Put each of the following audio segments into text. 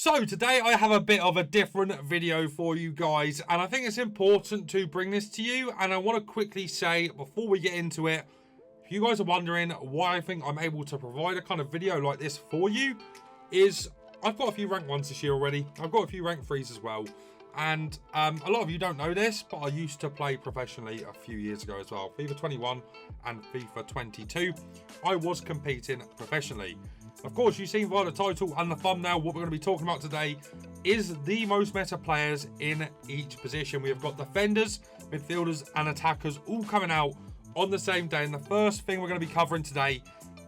So today I have a bit of a different video for you guys, and I think it's important to bring this to you. And I want to quickly say before we get into it, if you guys are wondering why I think I'm able to provide a kind of video like this for you, is I've got a few rank 1s this year already. I've got a few rank 3s as well. And a lot of you don't know this, but I used to play professionally a few years ago as well. FIFA 21 and FIFA 22. I was competing professionally. Of course, you've seen via the title and the thumbnail, what we're going to be talking about today is the most meta players in each position. We have got defenders, midfielders and attackers all coming out on the same day. And the first thing we're going to be covering today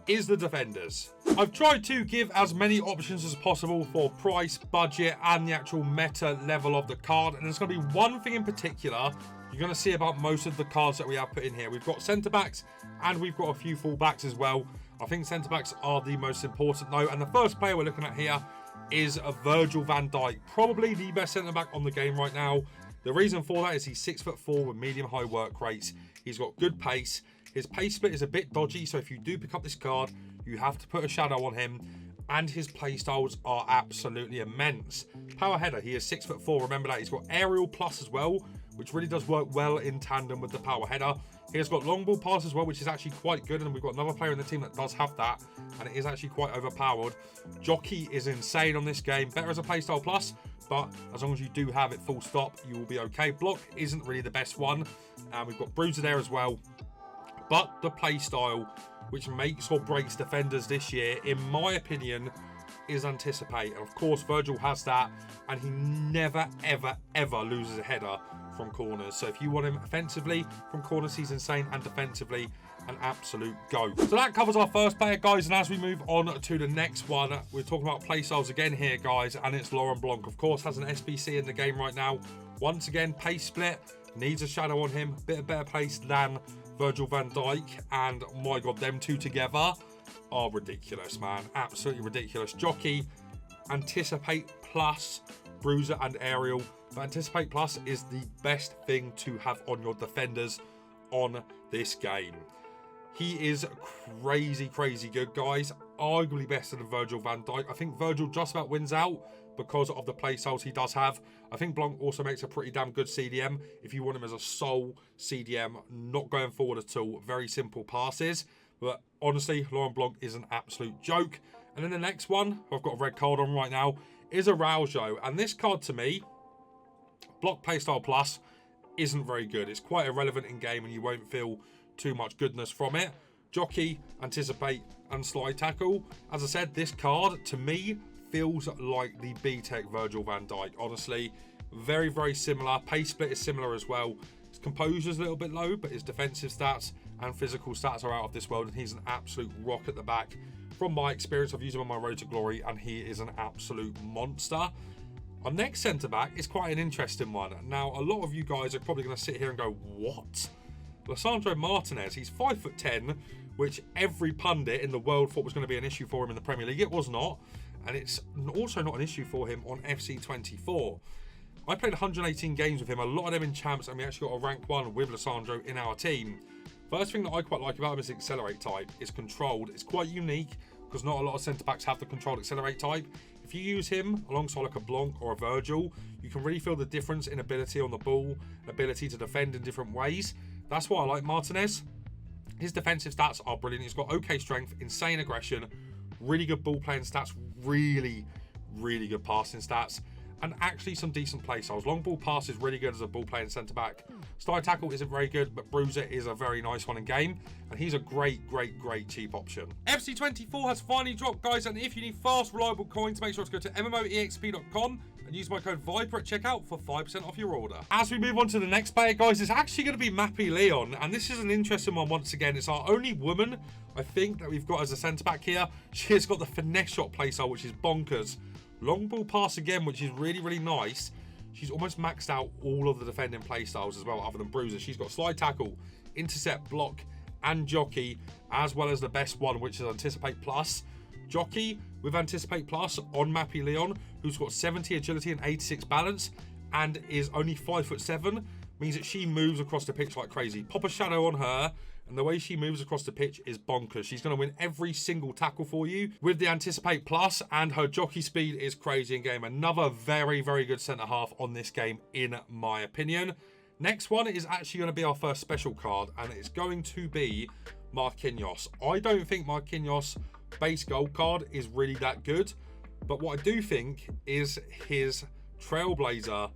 is the defenders. I've tried to give as many options as possible for price, budget and the actual meta level of the card. And there's going to be one thing in particular you're going to see about most of the cards that we have put in here. We've got centre-backs and we've got a few full-backs as well. I think centre-backs are the most important though. And the first player we're looking at here is Virgil van Dijk. Probably the best centre-back on the game right now. The reason for that is he's 6'4" with medium-high work rates. He's got good pace. His pace split is a bit dodgy, so if you do pick up this card, you have to put a shadow on him. And his playstyles are absolutely immense. Power header, he is 6'4", remember that. He's got aerial plus as well, which really does work well in tandem with the power header. He has got long ball pass as well, which is actually quite good. And we've got another player in the team that does have that, and it is actually quite overpowered. Jockey is insane on this game. Better as a playstyle plus, but as long as you do have it full stop, you will be okay. Block isn't really the best one. And we've got Bruiser there as well. But the playstyle, which makes or breaks defenders this year, in my opinion, is anticipate. And of course, Virgil has that, and he never, ever, ever loses a header from corners. So if you want him offensively from corners, he's insane, and defensively, an absolute go. So that covers our first player, guys. And as we move on to the next one, we're talking about playstyles again here, guys, and it's Laurent Blanc. Of course, has an SBC in the game right now. Once again, pace split, needs a shadow on him, bit of better pace than Virgil van Dijk, and my god, them two together are ridiculous, man. Absolutely ridiculous. Jockey, anticipate plus, bruiser and aerial. But anticipate plus is the best thing to have on your defenders on this game. He is crazy, crazy good, guys. Arguably better than Virgil van Dijk. I think Virgil just about wins out because of the playstyles he does have. I think Blanc also makes a pretty damn good CDM if you want him as a sole CDM, not going forward at all. Very simple passes. But honestly, Laurent Blanc is an absolute joke. And then the next one, I've got a red card on right now, is Araujo. And this card to me, Block Playstyle Plus, isn't very good. It's quite irrelevant in game and you won't feel too much goodness from it. Jockey, Anticipate and Slide Tackle. As I said, this card to me feels like the B-Tech Virgil van Dijk. Honestly, very, very similar. Pace split is similar as well. His composure is a little bit low, but his defensive stats and physical stats are out of this world, and he's an absolute rock at the back. From my experience, I've used him on my road to glory, and he is an absolute monster. Our next centre-back is quite an interesting one. Now, a lot of you guys are probably going to sit here and go, what? Lisandro Martinez, he's 5'10", which every pundit in the world thought was going to be an issue for him in the Premier League. It was not. And it's also not an issue for him on FC24. I played 118 games with him, a lot of them in champs, and we actually got a rank 1 with Lisandro in our team. First thing that I quite like about him is the accelerate type. It's controlled. It's quite unique because not a lot of centre-backs have the controlled accelerate type. If you use him alongside like a Blanc or a Virgil, you can really feel the difference in ability on the ball, ability to defend in different ways. That's why I like Martinez. His defensive stats are brilliant. He's got okay strength, insane aggression, really good ball playing stats, really, really good passing stats, and actually some decent play styles. Long ball pass is really good as a ball playing centre back. Slide tackle isn't very good, but Bruiser is a very nice one in game, and he's a great, great, great cheap option. FC24 has finally dropped, guys, and if you need fast, reliable coins, make sure to go to MMOEXP.com and use my code Viper at checkout for 5% off your order. As we move on to the next player, guys, it's actually going to be Mappy Leon, and this is an interesting one once again. It's our only woman, I think, that we've got as a centre-back here. She has got the finesse shot playstyle, which is bonkers. Long ball pass again, which is really, really nice. She's almost maxed out all of the defending playstyles as well, other than Bruiser. She's got slide tackle, intercept, block, and jockey, as well as the best one, which is Anticipate Plus. Jockey with Anticipate Plus on Mappy Leon, who's got 70 agility and 86 balance, and is only 5'7", means that she moves across the pitch like crazy. Pop a shadow on her, And the way she moves across the pitch is bonkers. She's going to win every single tackle for you with the Anticipate Plus, and her jockey speed is crazy in game. Another very, very good centre-half on this game, in my opinion. Next one is actually going to be our first special card, and it's going to be Marquinhos. I don't think Marquinhos' base gold card is really that good, but what I do think is his Trailblazer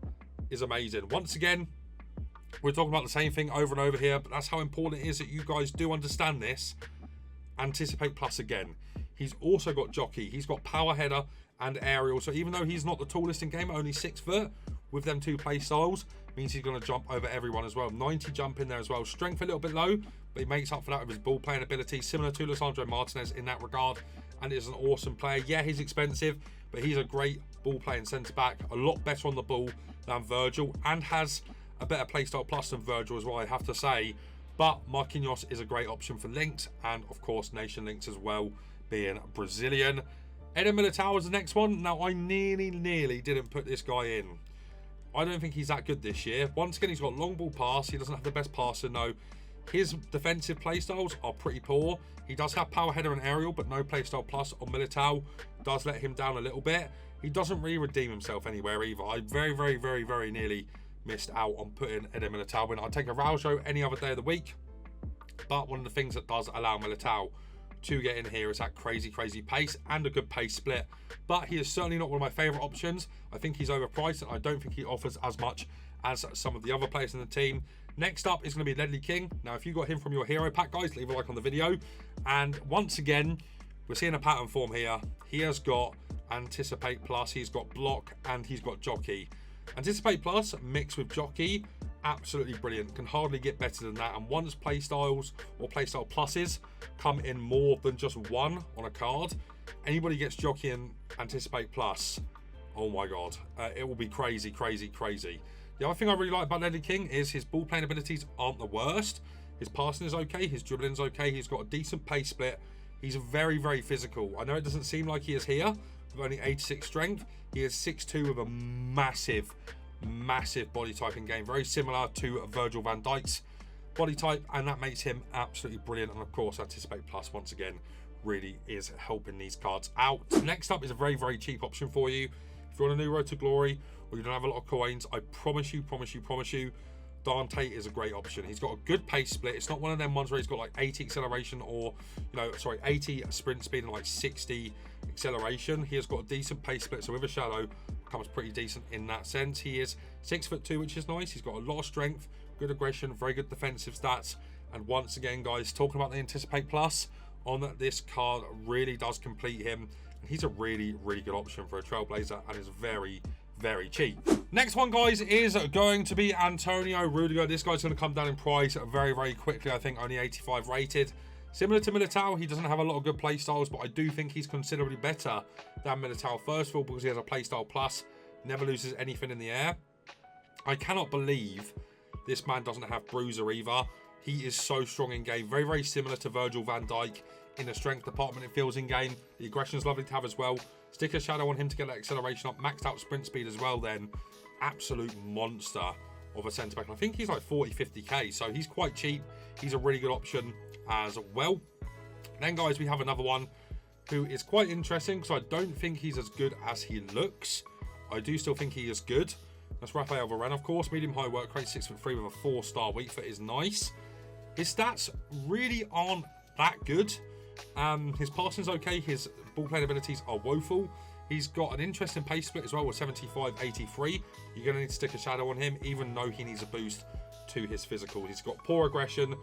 is amazing. Once again, we're talking about the same thing over and over here, but that's how important it is that you guys do understand this. Anticipate Plus again. He's also got jockey. He's got power header and aerial. So even though he's not the tallest in game, only 6 foot, with them 2 play styles, means he's going to jump over everyone as well. 90 jump in there as well. Strength a little bit low, but he makes up for that with his ball playing ability, similar to Lisandro Martinez in that regard, and is an awesome player. Yeah, he's expensive, but he's a great ball playing centre back, a lot better on the ball than Virgil, and has a better playstyle plus than Virgil as well, I have to say. But Marquinhos is a great option for links, and of course nation links as well, being Brazilian. Eder Militao is the next one. Now, I nearly didn't put this guy in. I don't think he's that good this year. Once again, he's got long ball pass. He doesn't have the best passer, no. His defensive playstyles are pretty poor. He does have power header and aerial, but no playstyle plus on Militao. Does let him down a little bit. He doesn't really redeem himself anywhere either. I very nearly missed out on putting Eder Militao in. I'd take Araujo any other day of the week, but one of the things that does allow Militao to get in here is that crazy pace and a good pace split. But he is certainly not one of my favourite options. I think he's overpriced, and I don't think he offers as much as some of the other players in the team. Next up is going to be Ledley King. Now, if you got him from your hero pack, guys, leave a like on the video. And once again, we're seeing a pattern form here. He has got Anticipate Plus, he's got Block, and he's got Jockey. Anticipate Plus mixed with Jockey, absolutely brilliant. Can hardly get better than that. And once playstyles or playstyle pluses come in more than just one on a card, anybody gets Jockey and Anticipate Plus, oh my god, it will be crazy. The other thing I really like about Ledley King is his ball playing abilities aren't the worst. His passing is okay, his dribbling is okay, he's got a decent pace split. He's very physical. I know it doesn't seem like he is here with only 86 strength. He is 6'2" with a massive body type in game, very similar to Virgil van Dijk's body type, and that makes him absolutely brilliant. And of course, Anticipate Plus once again really is helping these cards out. Next up is a very cheap option for you. If you're on a new road to glory or you don't have a lot of coins, I promise you, Dante is a great option. He's got a good pace split. It's not one of them ones where he's got like 80 acceleration or, 80 sprint speed and like 60 acceleration. He has got a decent pace split, so with a shadow, becomes pretty decent in that sense. He is 6'2", which is nice. He's got a lot of strength, good aggression, very good defensive stats. And once again, guys, talking about the Anticipate Plus on this card really does complete him. And he's a really good option for a Trailblazer, and is very cheap. Next one, guys, is going to be Antonio Rudiger. This guy's going to come down in price very quickly. I think only 85 rated. Similar to Militao, he doesn't have a lot of good play styles, but I do think he's considerably better than Militao. First of all, because he has a playstyle plus, never loses anything in the air. I cannot believe this man doesn't have bruiser either. He is so strong in game. Very similar to Virgil van Dijk in the strength department, it feels in game. The aggression is lovely to have as well. Stick a shadow on him to get that acceleration up. Maxed out sprint speed as well then. Absolute monster of a centre back. And I think he's like 40-50k, so he's quite cheap. He's a really good option as well. Then, guys, we have another one who is quite interesting because I don't think he's as good as he looks. I do still think he is good. That's Raphael Varane, of course. Medium high work rate, 6'3" with a 4-star weak foot is nice. His stats really aren't that good. His passing's okay. His ball playing abilities are woeful. He's got an interesting pace split as well with 75-83. You're going to need to stick a shadow on him, even though he needs a boost to his physical. He's got poor aggression,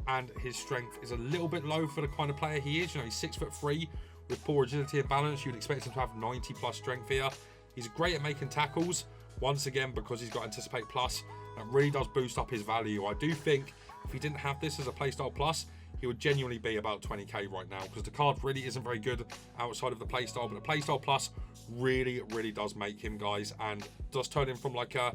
and his strength is a little bit low for the kind of player he is. You know, he's 6'3" with poor agility and balance. You'd expect him to have 90+ strength here. He's great at making tackles. Once again, because he's got Anticipate Plus, that really does boost up his value. I do think if he didn't have this as a playstyle plus, he would genuinely be about 20k right now, because the card really isn't very good outside of the playstyle, but the playstyle plus really does make him, guys, and does turn him from like a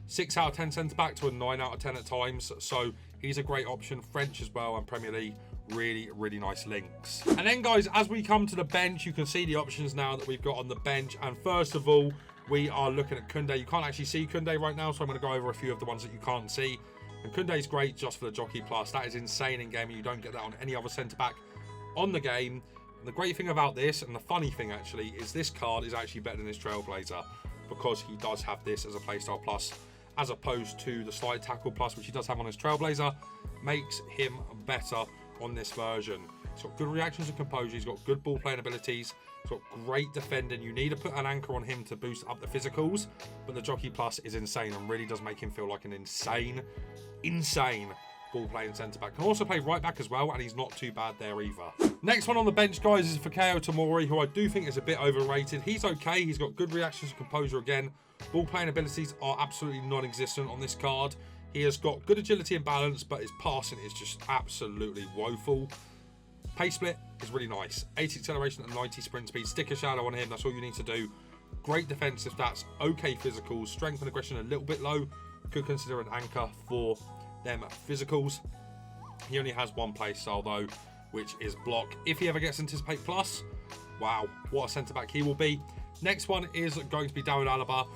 6 out of 10 centre back to a 9 out of 10 at times. So he's a great option. French as well, and Premier League, really nice links. And then, guys, as we come to the bench, you can see the options now that we've got on the bench. And first of all, we are looking at Koundé. You can't actually see Koundé right now, so I'm going to go over a few of the ones that you can't see. And Koundé's great just for the Jockey Plus. That is insane in game. You don't get that on any other centre-back on the game. And the great thing about this, and the funny thing actually, is this card is actually better than his Trailblazer because he does have this as a playstyle plus, as opposed to the Slide Tackle Plus, which he does have on his Trailblazer, makes him better on this version. He's got good reactions and composure. He's got good ball playing abilities. He's got great defending. You need to put an anchor on him to boost up the physicals, but the Jockey Plus is insane and really does make him feel like an insane ball playing centre back. Can also play right back as well, and he's not too bad there either. Next one on the bench, guys, is Fikayo Tomori, who I do think is a bit overrated. He's okay. He's got good reactions and composure again. Ball playing abilities are absolutely non-existent on this card. He has got good agility and balance, but his passing is just absolutely woeful. Pace split is really nice. 80 acceleration and 90 sprint speed. Stick a shadow on him. That's all you need to do. Great defensive stats. Okay physicals. Strength and aggression a little bit low. Could consider an anchor for them physicals. He only has one play style though, which is block. If he ever gets Anticipate Plus, wow, what a centre back he will be. Next one is going to be David Alaba.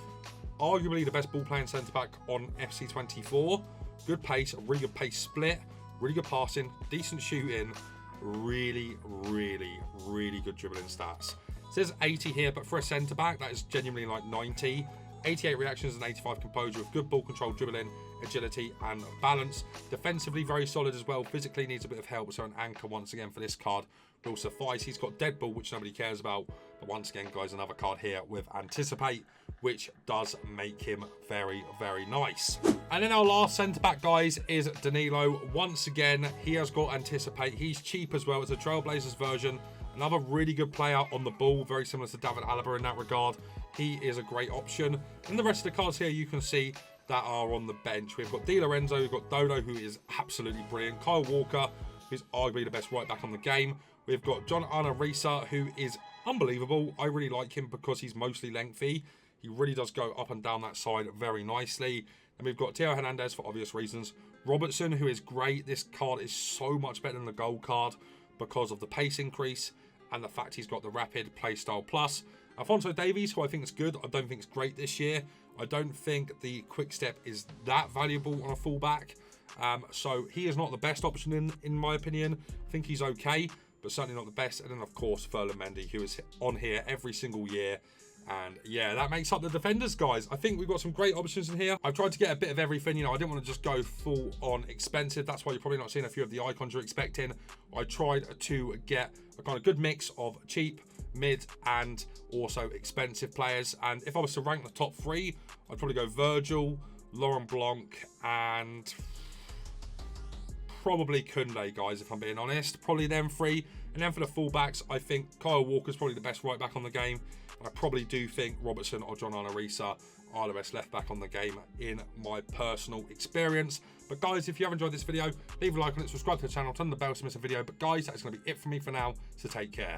Arguably the best ball playing centre back on FC24. Good pace, a really good pace split, really good passing, decent shooting, really good dribbling stats. It says 80 here, but for a centre back, that is genuinely like 90. 88 reactions and 85 composure with good ball control, dribbling, agility and balance. Defensively very solid as well. Physically needs a bit of help, so an anchor once again for this card will suffice. He's got dead ball, which nobody cares about, but once again, guys, another card here with Anticipate, which does make him very nice. And then our last centre back, guys, is Danilo. Once again, he has got Anticipate. He's cheap as well. It's a Trailblazers version. Another really good player on the ball, very similar to David Alaba in that regard. He is a great option. And the rest of the cards here you can see that are on the bench. We've got Di Lorenzo, we've got Dodo, who is absolutely brilliant. Kyle Walker, who's arguably the best right back on the game. We've got John Araujo, who is unbelievable. I really like him because he's mostly lengthy. He really does go up and down that side very nicely. And we've got Theo Hernandez for obvious reasons. Robertson, who is great. This card is so much better than the gold card because of the pace increase and the fact he's got the rapid playstyle plus. Alphonso Davies, who I think is good. I don't think it's great this year. I don't think the quick step is that valuable on a fullback. So he is not the best option in my opinion. I think he's okay, but certainly not the best. And then of course, Ferland Mendy, who is on here every single year. And yeah, that makes up the defenders, guys. I think we've got some great options in here. I've tried to get a bit of everything. You know, I didn't want to just go full on expensive. That's why you're probably not seeing a few of the icons you're expecting. I tried to get a kind of good mix of cheap, mid, and also expensive players. And if I was to rank the top three, I'd probably go Virgil, Laurent Blanc, and probably Koundé, guys, if I'm being honest. Probably them three. And then for the fullbacks, I think Kyle Walker's probably the best right back on the game. I probably do think Robertson or John Araujo are the best left back on the game in my personal experience. But guys, if you have enjoyed this video, leave a like on it, subscribe to the channel, turn the bell to miss a video. But guys, that's going to be it for me for now, so take care.